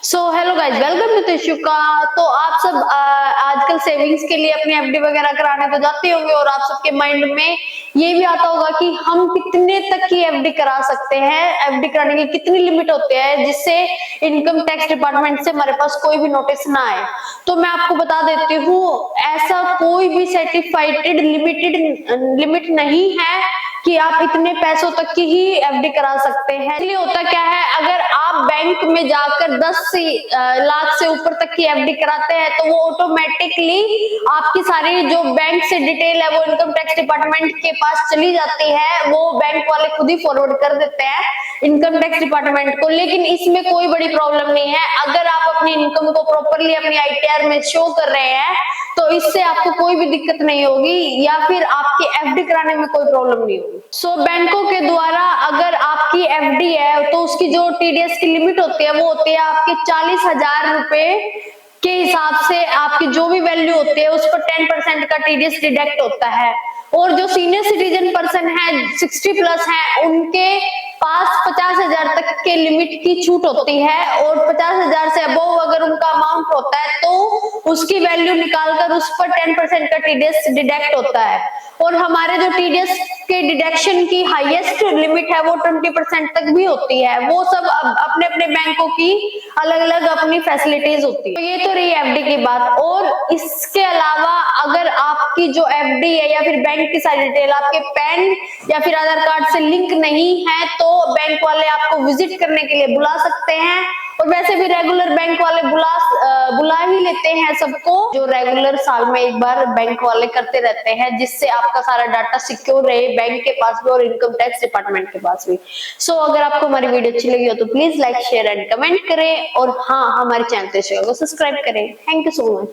So hello guys, welcome to Tishuka. तो आप सब आजकल सेविंग्स के लिए अपनी एफडी वगैरह कराने तो जाते होंगे और आप सबके माइंड में ये भी आता होगा कि हम कितने तक की एफडी करा सकते हैं, एफडी कराने की कितनी लिमिट होती है जिससे इनकम टैक्स डिपार्टमेंट से हमारे पास कोई भी नोटिस ना आए। तो मैं आपको बता देती हूँ, ऐसा कोई भी सर्टिफाइड लिमिट नहीं है कि आप इतने पैसों तक की ही एफडी करा सकते हैं। इसलिए होता क्या है, अगर आप बैंक में जाकर 10 लाख से ऊपर तक की एफडी कराते हैं तो वो ऑटोमेटिकली आपकी सारी जो बैंक से डिटेल है वो इनकम टैक्स डिपार्टमेंट के पास चली जाती है। वो बैंक वाले खुद ही फॉरवर्ड कर देते हैं इनकम टैक्स डिपार्टमेंट को। लेकिन इसमें कोई बड़ी प्रॉब्लम नहीं है, अगर आप अपनी इनकम को प्रॉपरली अपनी आईटीआर में शो कर रहे हैं तो इससे आपको कोई भी दिक्कत नहीं होगी या फिर आपकी एफडी कराने में कोई प्रॉब्लम नहीं होगी। सो बैंकों के द्वारा अगर आपकी एफडी है तो उसकी जो टीडीएस की लिमिट होती है वो होती है आपके 40,000 रुपए के हिसाब से। आपकी जो भी वैल्यू होती है उस पर 10% का टीडीएस डिडक्ट होता है। और जो सीनियर सिटीजन पर्सन है 60 प्लस है उनके पास 50,000 तक के लिमिट की छूट होती है और 50,000 से अबव अगर उनका अमाउंट होता है तो उसकी वैल्यू निकालकर उस पर 10% का टीडीएस डिडक्ट होता है। और हमारे जो टीडीएस के डिडक्शन की हाईएस्ट लिमिट है वो 20% तक भी होती है। वो सब अपने अपने बैंकों की अलग अलग अपनी फैसिलिटीज होती है। तो ये तो रही एफडी की बात। और इसके अलावा अगर आपकी जो एफडी है या फिर बैंक की सारी डिटेल आपके पैन या फिर आधार कार्ड से लिंक नहीं है तो बैंक वाले आपको विजिट करने के लिए बुला सकते हैं। और वैसे भी रेगुलर बैंक वाले बुला ही लेते हैं सबको, जो रेगुलर साल में एक बार बैंक वाले करते रहते हैं, जिससे आपका सारा डाटा सिक्योर रहे बैंक के पास भी और इनकम टैक्स डिपार्टमेंट के पास भी। सो अगर आपको हमारी वीडियो अच्छी लगी हो तो please like share and comment करें और हाँ, हमारे चैनल को सब्सक्राइब करें। Thank you so much.